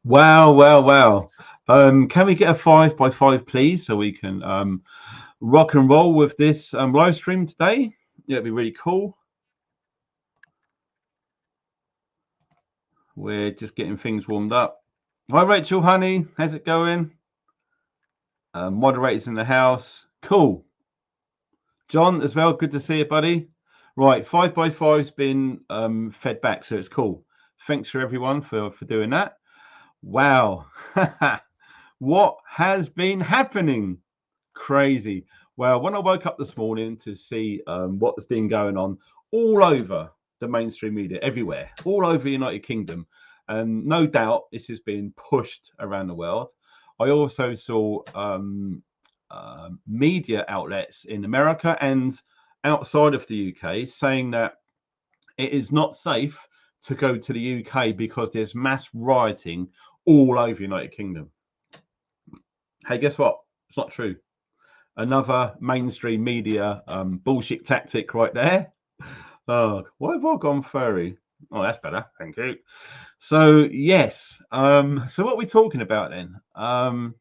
Wow, wow, wow. Can we get a 5 by 5, please, so we can rock and roll with this live stream today? Yeah, it'd be really cool. We're just getting things warmed up. Hi, Rachel, honey. How's it going? Moderators in the house. Cool. John as well. Good to see you, buddy. Right, 5 by 5's been fed back, so it's cool. Thanks for everyone for doing that. Wow. What has been happening? Crazy. Well, when I woke up this morning to see what's been going on all over the mainstream media, everywhere, all over the United Kingdom, and no doubt this has been pushed around the world. I also saw media outlets in America and outside of the UK saying that it is not safe to go to the UK because there's mass rioting all over the United Kingdom. Hey, guess what? It's not true. Another mainstream media bullshit tactic right there. Oh, why have I gone furry? Oh, that's better. Thank you. So, yes. So what are we talking about then?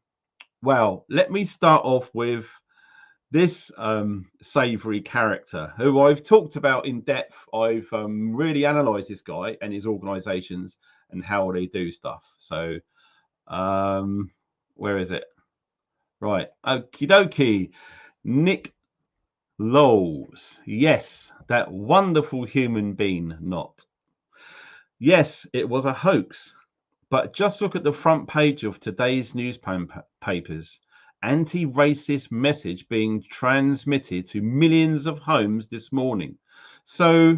Well, let me start off with this savory character who I've talked about in depth. I've really analysed this guy and his organisations and how they do stuff. So, where is it? Right. Okie dokie. Nick Lowles. Yes, that wonderful human being, not. Yes, it was a hoax. But just look at the front page of today's newspapers. Anti-racist message being transmitted to millions of homes this morning. So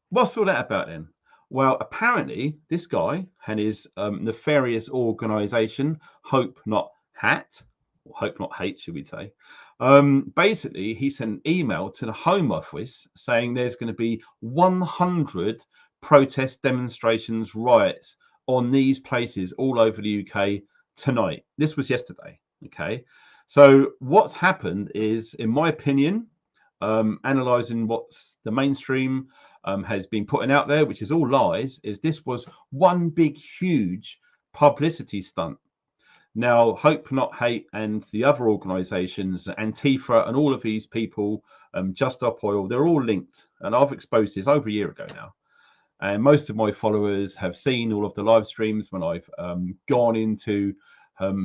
what's all that about then? Well, apparently this guy and his nefarious organization, Hope Not Hat, or Hope Not Hate, should we say, basically he sent an email to the Home Office saying there's going to be 100 protest demonstrations, riots on these places all over the UK tonight. This was yesterday. Okay. So what's happened is, in my opinion, analyzing what's the mainstream has been putting out there, which is all lies, is this was one big, huge publicity stunt. Now, Hope Not Hate and the other organisations, Antifa and all of these people, Just Up Oil, they're all linked. And I've exposed this over a year ago now. And most of my followers have seen all of the live streams when I've gone into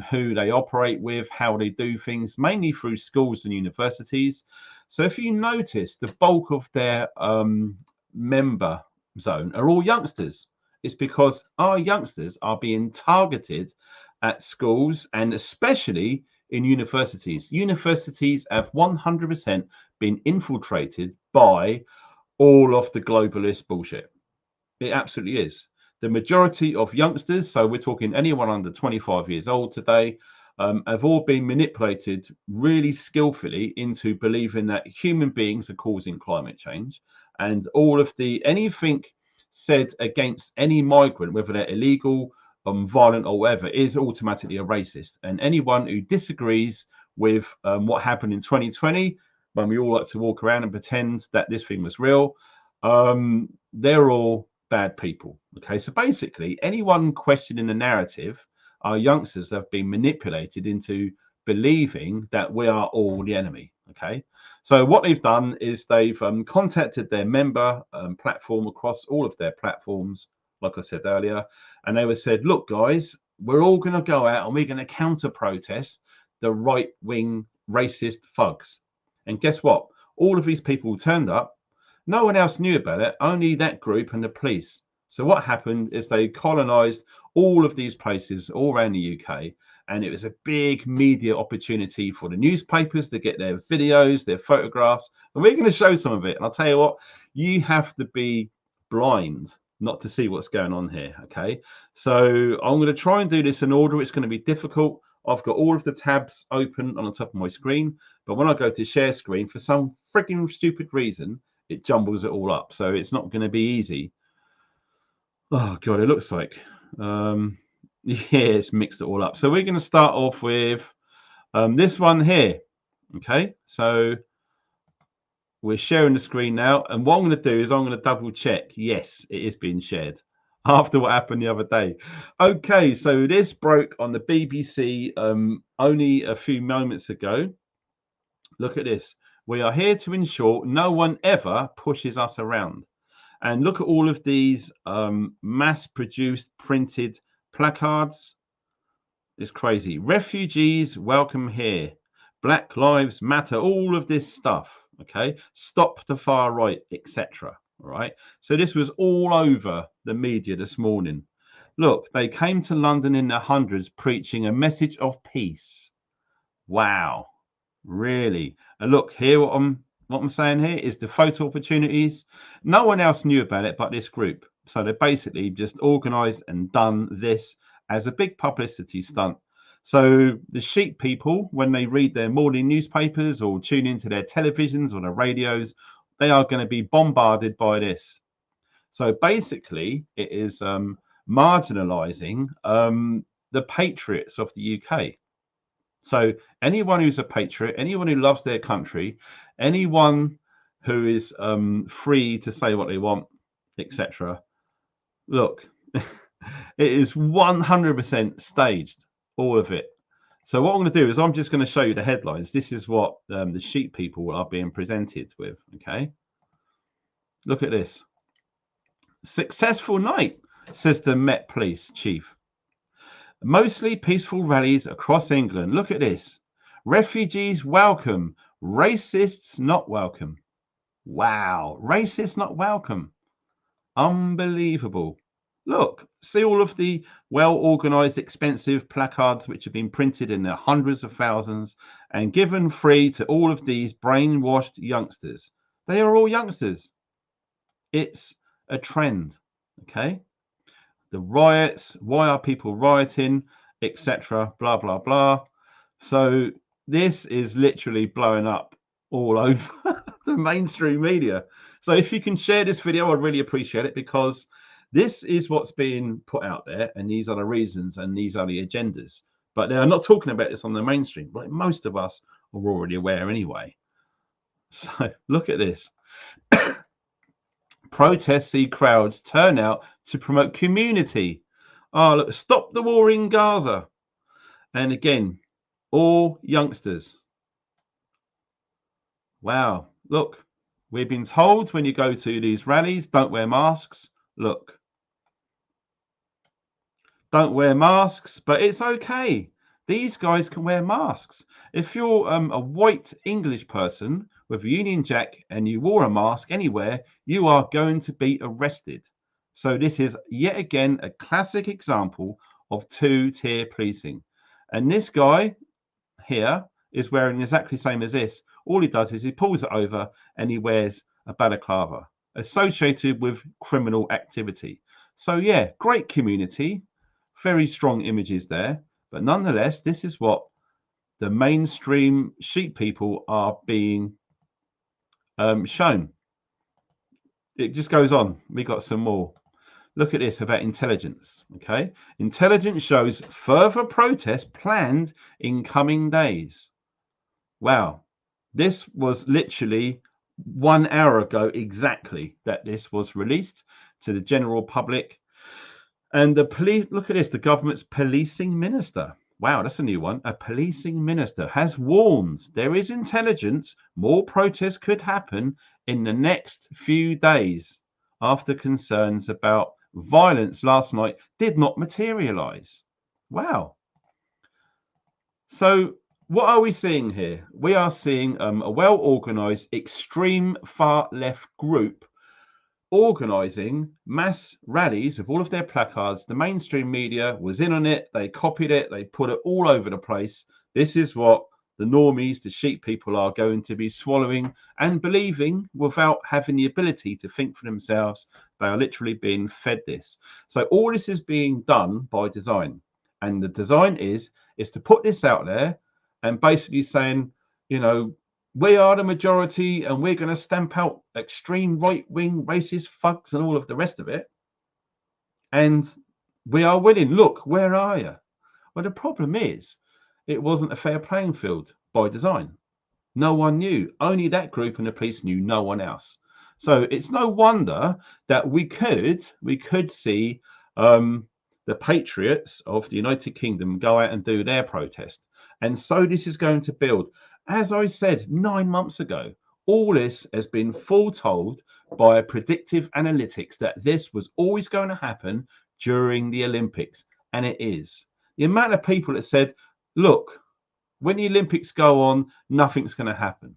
who they operate with, how they do things, mainly through schools and universities. So if you notice, the bulk of their member zone are all youngsters. It's because our youngsters are being targeted at schools and especially in universities. Universities have 100% been infiltrated by all of the globalist bullshit. It absolutely is. The majority of youngsters, so we're talking anyone under 25 years old today, have all been manipulated really skillfully into believing that human beings are causing climate change, and all of the anything said against any migrant, whether they're illegal, violent, or whatever, is automatically a racist. And anyone who disagrees with what happened in 2020, when we all like to walk around and pretend that this thing was real, they're all bad people. Okay, so basically, anyone questioning the narrative, our youngsters have been manipulated into believing that we are all the enemy. Okay, so what they've done is they've contacted their member platform across all of their platforms, like I said earlier, and they were said, look, guys, we're all going to go out and we're going to counter protest the right wing racist thugs. And guess what? All of these people turned up. No one else knew about it, only that group and the police. So what happened is they colonized all of these places all around the UK, and it was a big media opportunity for the newspapers to get their videos, their photographs, and we're going to show some of it. And I'll tell you what, you have to be blind not to see what's going on here. Okay, so I'm going to try and do this in order. It's going to be difficult. I've got all of the tabs open on the top of my screen, but when I go to share screen, for some freaking stupid reason, it jumbles it all up. So it's not going to be easy. Oh, God, it looks like. Yeah, it's mixed it all up. So we're going to start off with this one here. Okay, so we're sharing the screen now. And what I'm going to do is I'm going to double check. Yes, it is being shared. after what happened the other day. Okay, so this broke on the BBC only a few moments ago. Look at this. We are here to ensure no one ever pushes us around. And look at all of these mass-produced printed placards. It's crazy. Refugees, welcome here. Black Lives Matter, all of this stuff. Okay. Stop the far right, etc. All right. So this was all over the media this morning. Look, they came to London in their hundreds preaching a message of peace. Wow. Really? And look here, what I'm saying here is the photo opportunities. No one else knew about it but this group. So they basically just organized and done this as a big publicity stunt. So the sheep people, when they read their morning newspapers or tune into their televisions or their radios, they are going to be bombarded by this. So basically, it is marginalizing the patriots of the UK. So anyone who's a patriot, anyone who loves their country, anyone who is free to say what they want, etc. Look, it is 100% staged, all of it. So what I'm going to do is I'm just going to show you the headlines. This is what the sheep people are being presented with. Okay, look at this. Successful night, says the Met Police chief. Mostly peaceful rallies across England. Look at this. Refugees welcome. Racists not welcome. Wow. Racists not welcome. Unbelievable. Look, see all of the well-organized, expensive placards which have been printed in their hundreds of thousands and given free to all of these brainwashed youngsters. They are all youngsters. It's a trend. Okay. The riots, why are people rioting, etc. Blah blah blah. So this is literally blowing up all over the mainstream media. So if you can share this video, I'd really appreciate it, because this is what's being put out there, and these are the reasons and these are the agendas. But they're not talking about this on the mainstream. Like most of us are already aware anyway. So look at this. Protests see crowds turn out to promote community. Oh, look, stop the war in Gaza. And again, all youngsters. Wow. Look, we've been told when you go to these rallies, don't wear masks. Look, don't wear masks, but it's okay. These guys can wear masks. If you're a white English person with a Union Jack and you wore a mask anywhere, you are going to be arrested. So this is yet again a classic example of two-tier policing. And this guy here is wearing exactly the same as this. All he does is he pulls it over and he wears a balaclava associated with criminal activity. So yeah, great community, very strong images there. But nonetheless, this is what the mainstream sheep people are being shown. It just goes on. We got some more. Look at this about intelligence. Okay, intelligence shows further protests planned in coming days. Wow, this was literally 1 hour ago exactly that this was released to the general public. And the police, look at this, the government's policing minister. Wow, that's a new one. A policing minister has warned there is intelligence more protests could happen in the next few days after concerns about violence last night did not materialize. Wow. So what are we seeing here? We are seeing a well-organized extreme far left group organizing mass rallies with all of their placards. The mainstream media was in on it. They copied it. They put it all over the place. This is what the normies, the sheep people, are going to be swallowing and believing without having the ability to think for themselves. They are literally being fed this. So all this is being done by design. And the design is to put this out there and basically saying, you know, we are the majority and we're going to stamp out extreme right-wing racist thugs and all of the rest of it. And we are winning. Look, where are you? Well, the problem is it wasn't a fair playing field by design. No one knew. Only that group and the police knew, no one else. So it's no wonder that we could see the patriots of the United Kingdom go out and do their protest. And so this is going to build. As I said 9 months ago, all this has been foretold by predictive analytics that this was always going to happen during the Olympics. And it is. The amount of people that said, look, when the Olympics go on, nothing's going to happen.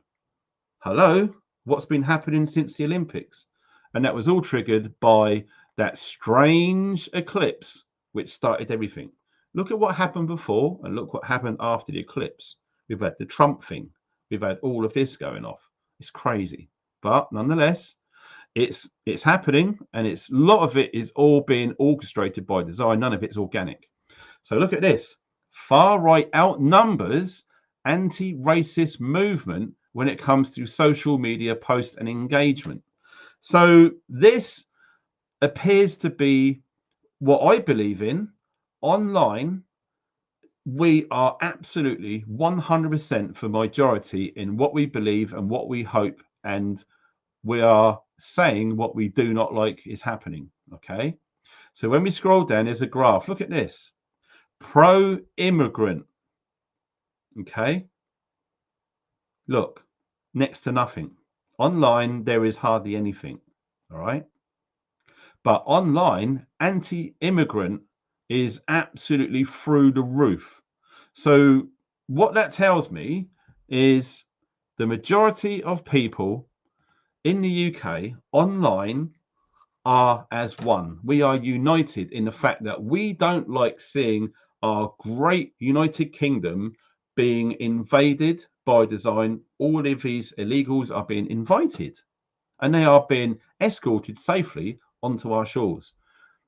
Hello? What's been happening since the Olympics? And that was all triggered by that strange eclipse which started everything. Look at what happened before and look what happened after the eclipse. We've had the Trump thing. We've had all of this going off. It's crazy. But nonetheless, it's happening, and a lot of it is all being orchestrated by design. None of it's organic. So look at this. Far right outnumbers anti-racist movement when it comes to social media post and engagement. So this appears to be what I believe in. Online, we are absolutely 100% for majority in what we believe and what we hope, and we are saying what we do not like is happening. Okay, so when we scroll down, there's a graph. Look at this. Pro-immigrant. Okay, look, next to nothing. Online, there is hardly anything. All right, but online, anti-immigrant is absolutely through the roof. So what that tells me is the majority of people in the UK online are as one. We are united in the fact that we don't like seeing our great United Kingdom being invaded by design. All of these illegals are being invited and they are being escorted safely onto our shores.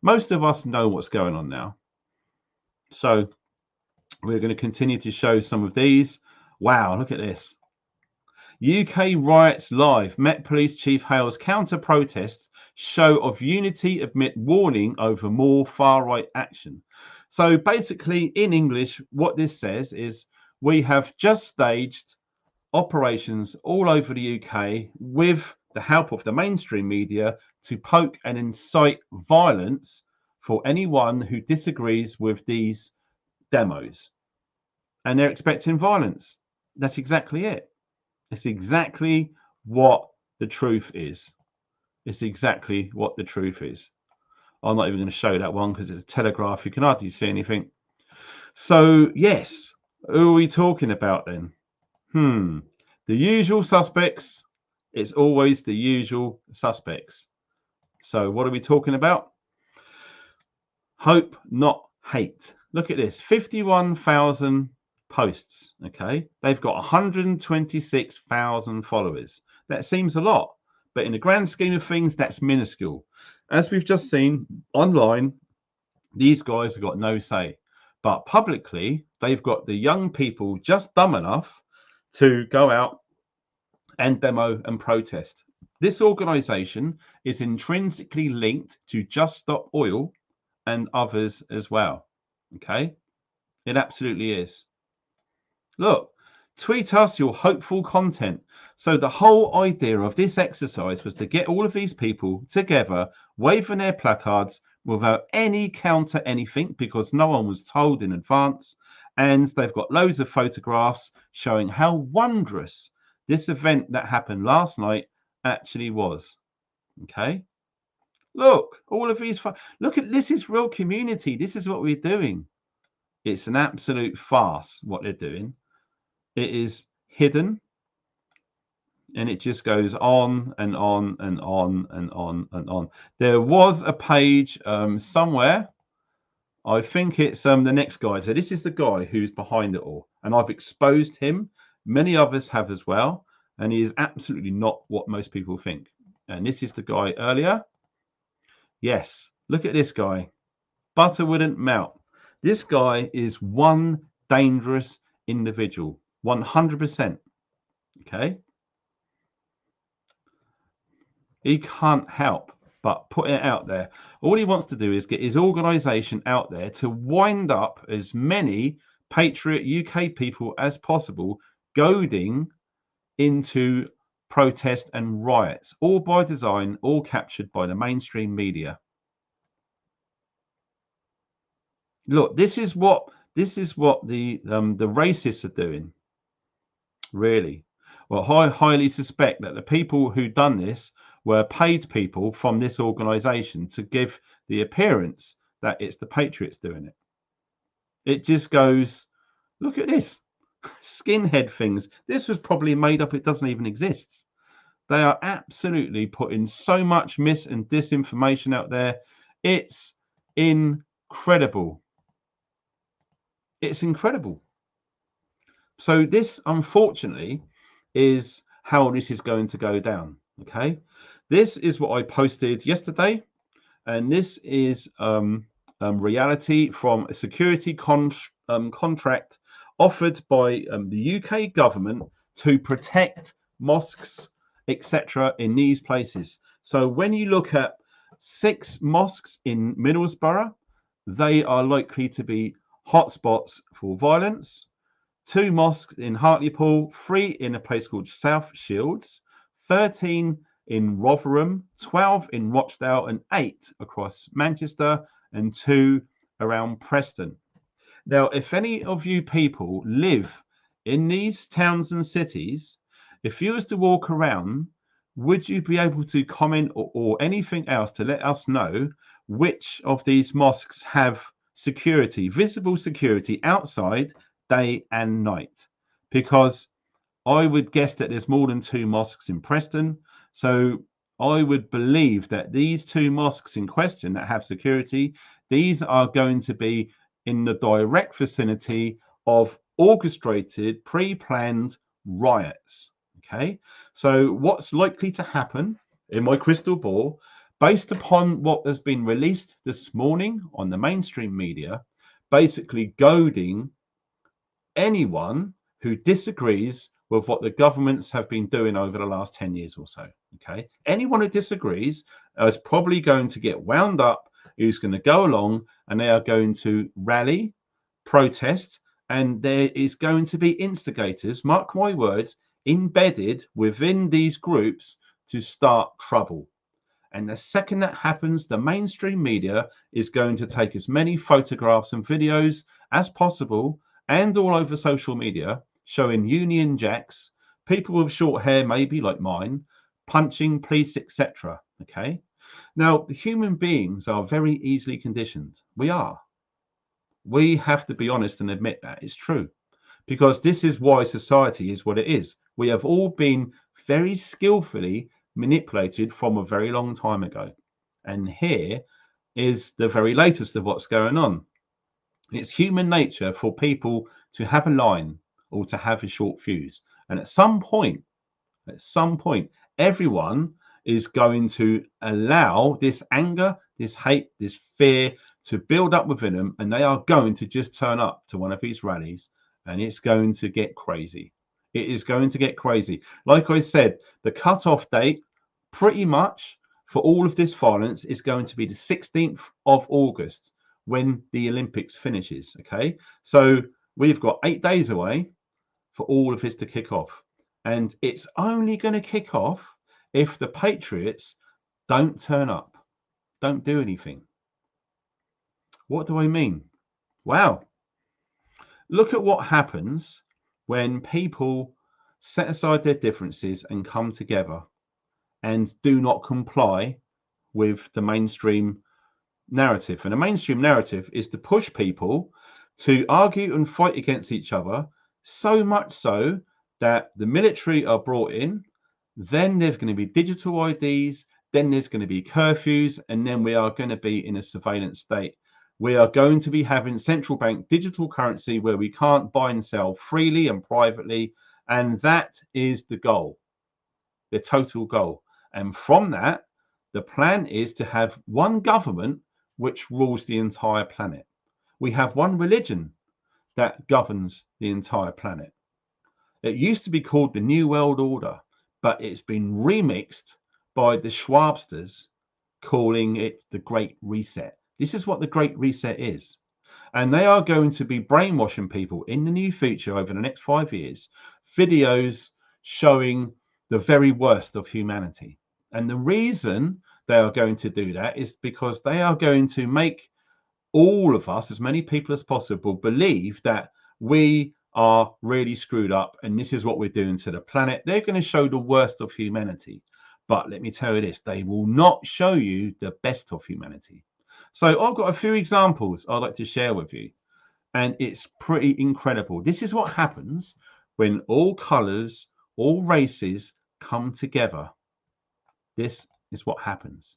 Most of us know what's going on now. So we're going to continue to show some of these. Wow, look at this. UK riots live. Met Police Chief hails counter protests. Show of unity amid warning over more far right action. So basically, in English, what this says is we have just staged operations all over the UK with the help of the mainstream media to poke and incite violence for anyone who disagrees with these demos. And they're expecting violence. That's exactly it. It's exactly what the truth is. It's exactly what the truth is. I'm not even going to show that one because it's a telegraph. You can hardly see anything. So, yes, who are we talking about then? The usual suspects. It's always the usual suspects. So what are we talking about? Hope, not hate. Look at this. 51,000 posts. Okay, they've got 126,000 followers. That seems a lot, but in the grand scheme of things, that's minuscule. As we've just seen online, these guys have got no say, but publicly they've got the young people just dumb enough to go out and demo and protest. This organization is intrinsically linked to Just Stop Oil and others as well. Okay, it absolutely is. Look, tweet us your hopeful content. So the whole idea of this exercise was to get all of these people together, waving their placards without any counter anything, because no one was told in advance. And they've got loads of photographs showing how wondrous this event that happened last night actually was. Okay. Look, all of these. Look at this is real community. This is what we're doing. It's an absolute farce what they're doing. It is hidden, and it just goes on and on and on and on and on. There was a page somewhere. I think it's the next guy. So this is the guy who's behind it all, and I've exposed him. Many others have as well, and he is absolutely not what most people think. And this is the guy earlier. Yes, look at this guy. Butter wouldn't melt. This guy is one dangerous individual. 100%. Okay. He can't help but put it out there. All he wants to do is get his organization out there to wind up as many patriot UK people as possible, goading into protest and riots, all by design, all captured by the mainstream media. Look, this is what the racists are doing, really. Well, I highly suspect that the people who done this were paid people from this organization to give the appearance that it's the patriots doing it. It just goes, look at this. Skinhead things. This was probably made up. It doesn't even exist. They are absolutely putting so much mis and disinformation out there. It's incredible. It's incredible. So this, unfortunately, is how this is going to go down. Okay, this is what I posted yesterday, and this is reality from a security contract offered by the UK government to protect mosques, etc., in these places. So when you look at 6 mosques in Middlesbrough, they are likely to be hotspots for violence. 2 mosques in Hartlepool, 3 in a place called South Shields, 13 in Rotherham, 12 in Rochdale, and 8 across Manchester, and 2 around Preston. Now, if any of you people live in these towns and cities, if you was to walk around, would you be able to comment or anything else to let us know which of these mosques have security, visible security outside day and night? Because I would guess that there's more than 2 mosques in Preston. So I would believe that these 2 mosques in question that have security, these are going to be in the direct vicinity of orchestrated, pre-planned riots. Okay, so what's likely to happen in my crystal ball, based upon what has been released this morning on the mainstream media, basically goading anyone who disagrees with what the governments have been doing over the last 10 years or so. Okay, anyone who disagrees is probably going to get wound up, who's going to go along, and they are going to rally, protest, and there is going to be instigators, mark my words, embedded within these groups to start trouble. And the second that happens, the mainstream media is going to take as many photographs and videos as possible, and all over social media, showing Union Jacks, people with short hair, maybe like mine, punching police, etc. Okay. Now, the human beings are very easily conditioned. We are. We have to be honest and admit that it's true, because this is why society is what it is. We have all been very skillfully manipulated from a very long time ago. And here is the very latest of what's going on. It's human nature for people to have a line or to have a short fuse. And at some point, everyone is going to allow this anger, this hate, this fear to build up within them. And they are going to just turn up to one of these rallies, and it's going to get crazy. It is going to get crazy. Like I said, the cutoff date pretty much for all of this violence is going to be the 16th of August, when the Olympics finishes. Okay, so we've got 8 days away for all of this to kick off, and it's only going to kick off if the patriots don't turn up, don't do anything. What do I mean? Wow, look at what happens when people set aside their differences and come together and do not comply with the mainstream narrative. And the mainstream narrative is to push people to argue and fight against each other, so much so that the military are brought in. Then there's going to be digital IDs, then there's going to be curfews, and then we are going to be in a surveillance state. We are going to be having central bank digital currency where we can't buy and sell freely and privately. And that is the goal, the total goal. And from that, the plan is to have one government which rules the entire planet. We have one religion that governs the entire planet. It used to be called the New World Order, but it's been remixed by the Schwabsters, calling it the Great Reset. This is what the Great Reset is. And they are going to be brainwashing people in the near future over the next 5 years, videos showing the very worst of humanity. And the reason they are going to do that is because they are going to make all of us, as many people as possible, believe that we are really screwed up and this is what we're doing to the planet. They're going to show the worst of humanity. But let me tell you this, they will not show you the best of humanity. So I've got a few examples I'd like to share with you. And it's pretty incredible. This is what happens when all colors, all races come together. This is what happens.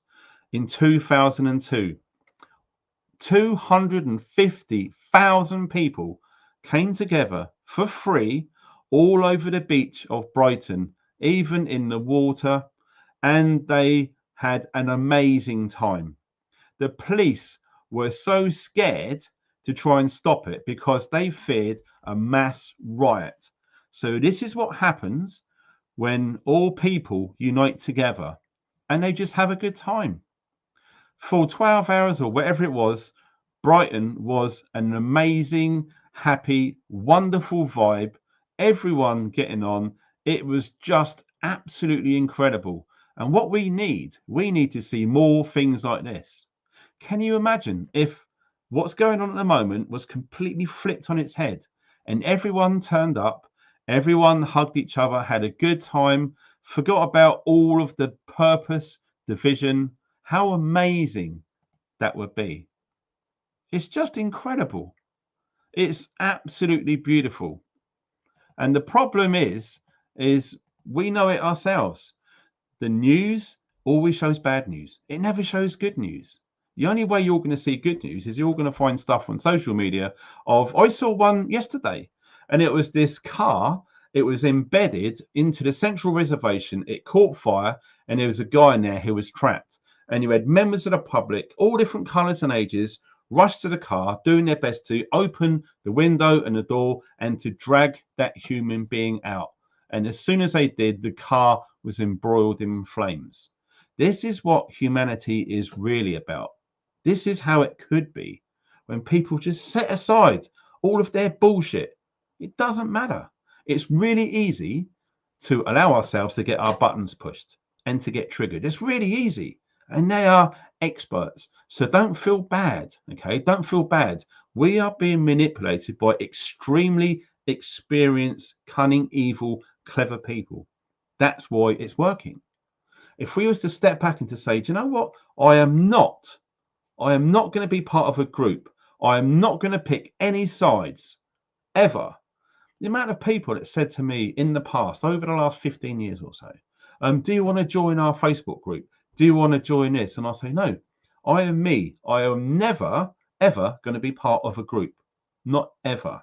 In 2002, 250,000 people came together for free all over the beach of Brighton, even in the water, and they had an amazing time. The police were so scared to try and stop it because they feared a mass riot. So this is what happens when all people unite together and they just have a good time. For 12 hours or whatever it was, Brighton was an amazing, happy, wonderful vibe. Everyone getting on. It was just absolutely incredible. And what we need to see more things like this. Can you imagine if what's going on at the moment was completely flipped on its head and everyone turned up, everyone hugged each other, had a good time, forgot about all of the purpose, the vision? How amazing that would be. It's just incredible. It's absolutely beautiful. And the problem is we know it ourselves. The news always shows bad news. It never shows good news. The only way you're going to see good news is you're going to find stuff on social media of, I saw one yesterday, and it was this car. It was embedded into the central reservation. It caught fire, and there was a guy in there who was trapped. And you had members of the public, all different colours and ages, rush to the car, doing their best to open the window and the door and to drag that human being out. And as soon as they did, the car was embroiled in flames. This is what humanity is really about. This is how it could be when people just set aside all of their bullshit. It doesn't matter. It's really easy to allow ourselves to get our buttons pushed and to get triggered. It's really easy. And they are experts. So don't feel bad. Okay. Don't feel bad. We are being manipulated by extremely experienced, cunning, evil, clever people. That's why it's working. If we was to step back and to say, do you know what? I am not going to be part of a group. I am not going to pick any sides ever. The amount of people that said to me in the past, over the last 15 years or so, do you want to join our Facebook group? Do you want to join this? And I say, no, I am me. I am never, ever going to be part of a group. Not ever.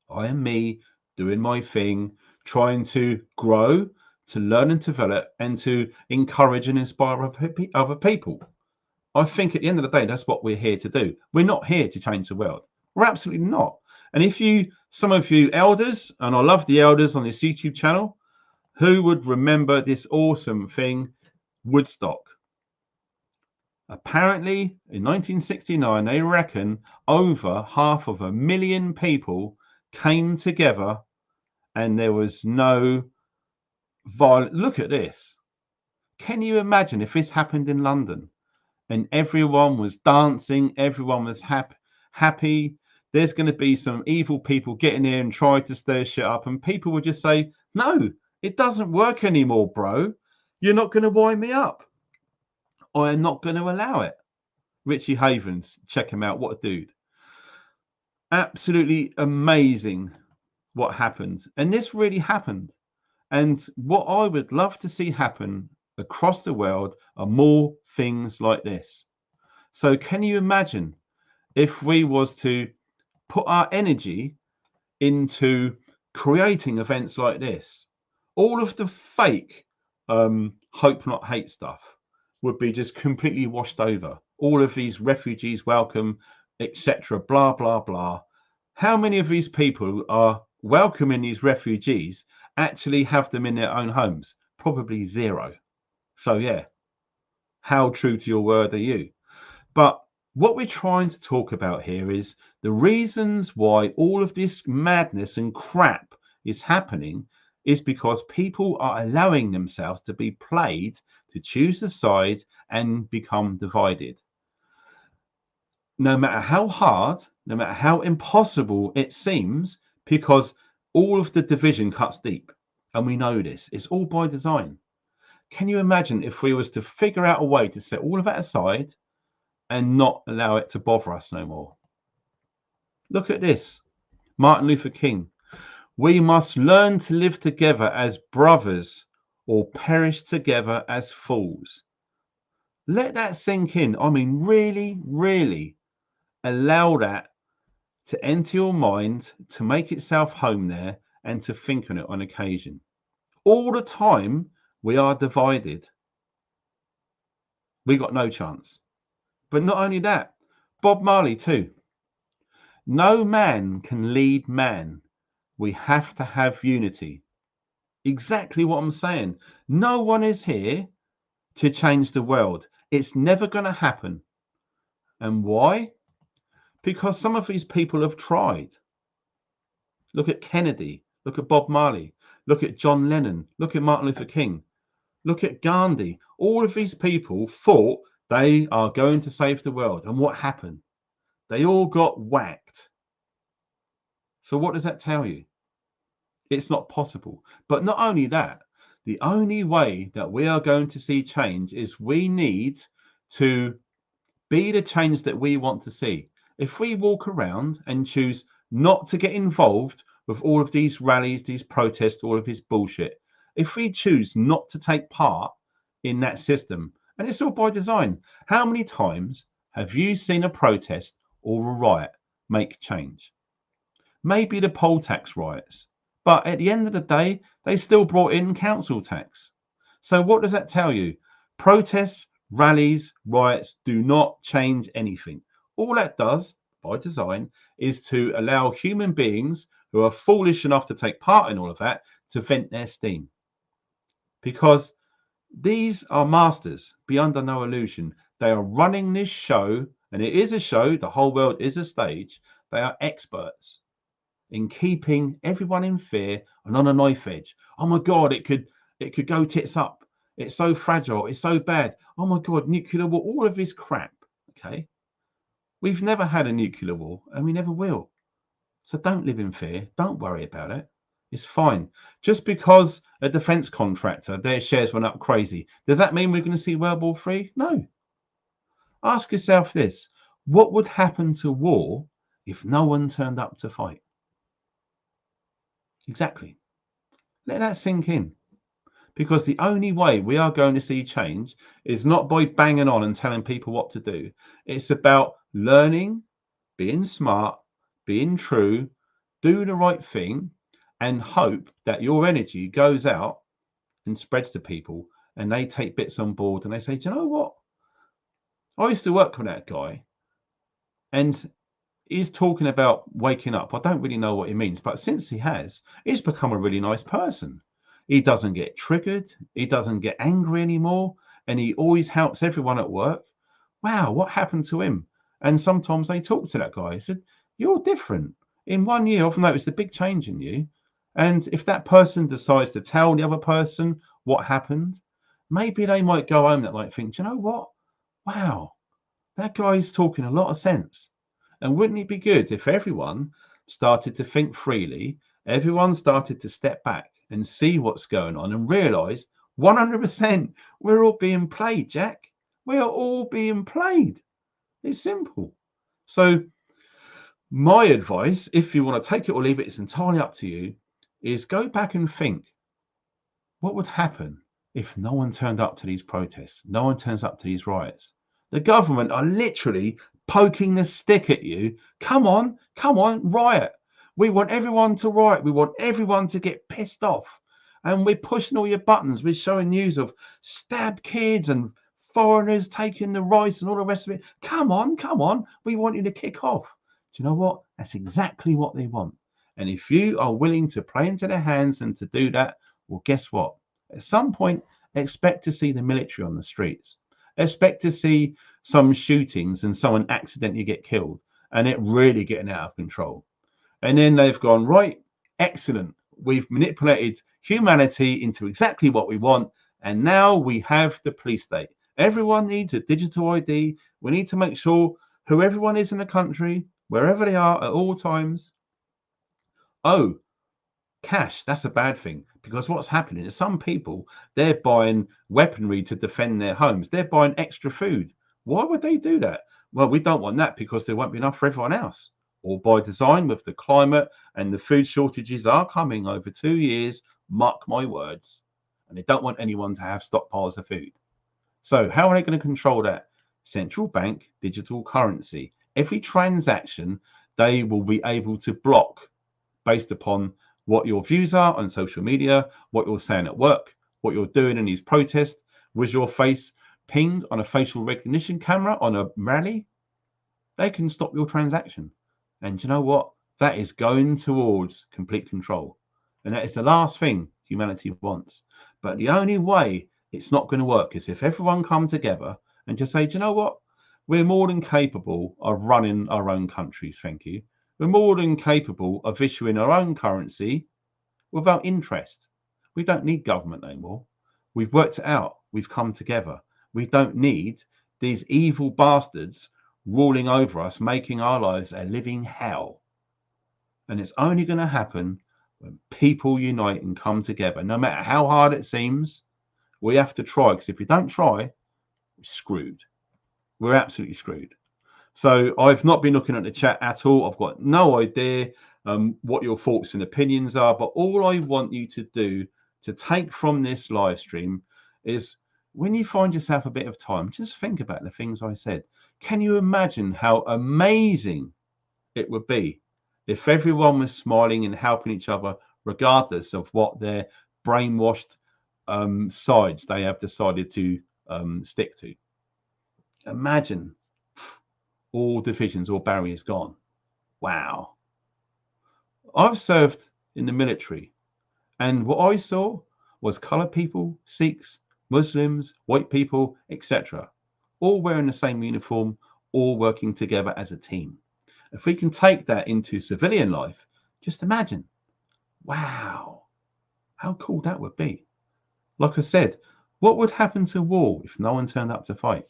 I am me doing my thing, trying to grow, to learn and develop, and to encourage and inspire other people. I think at the end of the day, that's what we're here to do. We're not here to change the world. We're absolutely not. And if some of you elders, and I love the elders on this YouTube channel, who would remember this awesome thing, Woodstock? Apparently, in 1969, they reckon over 500,000 people came together and there was no violence. Look at this. Can you imagine if this happened in London and everyone was dancing, everyone was happy? There's going to be some evil people getting in and try to stir shit up, and people would just say, no, it doesn't work anymore, bro. You're not going to wind me up. I am not going to allow it. Richie Havens, check him out. What a dude. Absolutely amazing what happened. And this really happened. And what I would love to see happen across the world are more things like this. So can you imagine if we was to put our energy into creating events like this? All of the fake hope not hate stuff would be just completely washed over. All of these refugees welcome, etc., blah blah blah. How many of these people are welcoming these refugees actually have them in their own homes? Probably zero. So yeah, how true to your word are you? But what we're trying to talk about here is the reasons why all of this madness and crap is happening is because people are allowing themselves to be played, to choose a side and become divided. no matter how hard, no matter how impossible it seems, because all of the division cuts deep. And we know this. It's all by design. Can you imagine if we was to figure out a way to set all of that aside and not allow it to bother us no more? Look at this. Martin Luther King. We must learn to live together as brothers or perish together as fools. Let that sink in. I mean, really, really allow that to enter your mind, to make itself home there, and to think on it on occasion. All the time we are divided. We got no chance. But not only that, Bob Marley too. No man can lead man. We have to have unity. Exactly what I'm saying. No one is here to change the world. It's never going to happen. And why? Because some of these people have tried. Look at Kennedy. Look at Bob Marley. Look at John Lennon. Look at Martin Luther King. Look at Gandhi. All of these people thought they are going to save the world. And what happened? They all got whacked. So what does that tell you? It's not possible. But not only that, the only way that we are going to see change is we need to be the change that we want to see. If we walk around and choose not to get involved with all of these rallies, these protests, all of this bullshit, if we choose not to take part in that system, and it's all by design, how many times have you seen a protest or a riot make change? Maybe the poll tax riots, but at the end of the day, they still brought in council tax. So what does that tell you? Protests, rallies, riots do not change anything. All that does, by design, is to allow human beings who are foolish enough to take part in all of that to vent their steam. Because these are masters, be under no illusion. They are running this show, and it is a show, the whole world is a stage. They are experts in keeping everyone in fear and on a knife edge. Oh my God, it could go tits up. It's so fragile. It's so bad. Oh my God, nuclear war, all of this crap. Okay. We've never had a nuclear war and we never will. So don't live in fear. Don't worry about it. It's fine. Just because a defense contractor, their shares went up crazy, does that mean we're going to see World War III? No. Ask yourself this. What would happen to war if no one turned up to fight? Exactly. Let that sink in. Because the only way we are going to see change is not by banging on and telling people what to do. It's about learning, being smart, being true, do the right thing, and hope that your energy goes out and spreads to people and they take bits on board and they say, do you know what? I used to work with that guy and he's talking about waking up. I don't really know what he means, but since he has, he's become a really nice person. He doesn't get triggered. He doesn't get angry anymore. And he always helps everyone at work. Wow, what happened to him? And sometimes they talk to that guy. He said, you're different. In 1 year, I've noticed a big change in you. And if that person decides to tell the other person what happened, maybe they might go home that night and think, do you know what? Wow, that guy's talking a lot of sense. And wouldn't it be good if everyone started to think freely, everyone started to step back and see what's going on and realize 100% we're all being played, Jack. We are all being played. It's simple. So my advice, if you want to take it or leave it, it's entirely up to you, is go back and think, what would happen if no one turned up to these protests? No one turns up to these riots. The government are literally poking the stick at you. Come on, riot. We want everyone to riot. We want everyone to get pissed off. And we're pushing all your buttons. We're showing news of stabbed kids and foreigners taking the rice and all the rest of it. Come on. We want you to kick off. Do you know what? That's exactly what they want. And if you are willing to play into their hands and to do that, well, guess what? At some point, expect to see the military on the streets. Expect to see some shootings and someone accidentally get killed and it really getting out of control. And then they've gone, right, excellent. We've manipulated humanity into exactly what we want. And now we have the police state. Everyone needs a digital ID. We need to make sure who everyone is in the country, wherever they are at all times. Oh, cash, that's a bad thing, because what's happening is some people, they're buying weaponry to defend their homes. They're buying extra food. Why would they do that? Well, we don't want that because there won't be enough for everyone else. All by design, with the climate and the food shortages are coming over 2 years, mark my words. And they don't want anyone to have stockpiles of food. So how are they going to control that? Central bank digital currency. Every transaction they will be able to block based upon what your views are on social media, what you're saying at work, what you're doing in these protests. Was your face pinged on a facial recognition camera on a rally? They can stop your transaction. And you know what? That is going towards complete control. And that is the last thing humanity wants. But the only way it's not going to work is if everyone come together and just say, do you know what? We're more than capable of running our own countries, thank you. We're more than capable of issuing our own currency without interest. We don't need government anymore. We've worked it out. We've come together. We don't need these evil bastards ruling over us, making our lives a living hell. And it's only going to happen when people unite and come together. No matter how hard it seems, we have to try, because if we don't try, we're screwed. We're absolutely screwed. So I've not been looking at the chat at all. I've got no idea what your thoughts and opinions are. But all I want you to do to take from this live stream is, when you find yourself a bit of time, just think about the things I said. Can you imagine how amazing it would be if everyone was smiling and helping each other, regardless of what their brainwashed sides they have decided to stick to? Imagine all divisions, all barriers gone. Wow. I've served in the military, and what I saw was colored people, Sikhs, Muslims, white people, etc., all wearing the same uniform, all working together as a team. If we can take that into civilian life, just imagine. Wow. How cool that would be. Like I said, what would happen to war if no one turned up to fight?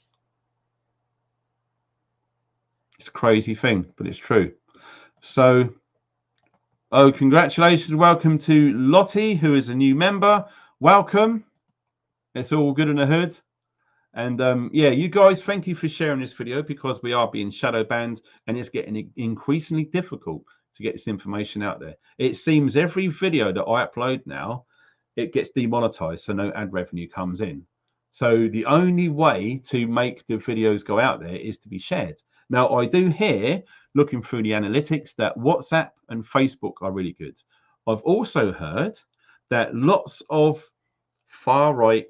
It's a crazy thing, but it's true. So, oh, congratulations. Welcome to Lottie, who is a new member. Welcome. It's all good in the hood. And yeah, you guys, thank you for sharing this video, because we are being shadow banned and it's getting increasingly difficult to get this information out there. It seems every video that I upload now, it gets demonetized, so no ad revenue comes in. So the only way to make the videos go out there is to be shared. Now, I do hear, looking through the analytics, that WhatsApp and Facebook are really good. I've also heard that lots of far-right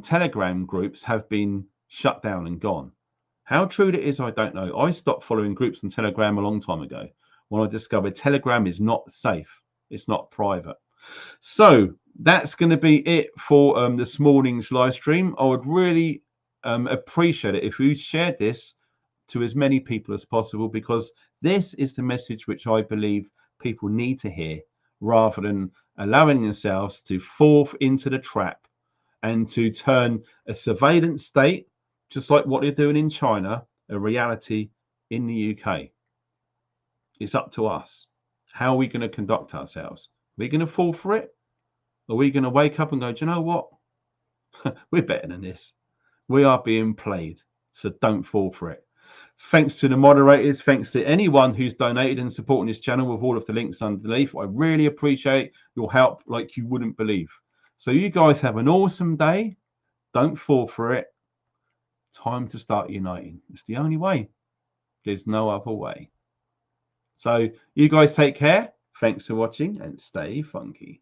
Telegram groups have been shut down and gone. How true that is, I don't know. I stopped following groups on Telegram a long time ago when I discovered Telegram is not safe. It's not private. So that's going to be it for this morning's live stream. I would really appreciate it if you shared this to as many people as possible, because this is the message which I believe people need to hear, rather than allowing themselves to fall into the trap and to turn a surveillance state, just like what they're doing in China, a reality in the UK. It's up to us. How are we going to conduct ourselves? Are we going to fall for it? Are we going to wake up and go, do you know what? We're better than this. We are being played, so don't fall for it. Thanks to the moderators. Thanks to anyone who's donated and supporting this channel with all of the links underneath. I really appreciate your help like you wouldn't believe. So you guys have an awesome day. Don't fall for it. Time to start uniting. It's the only way. There's no other way. So you guys take care. Thanks for watching and stay funky.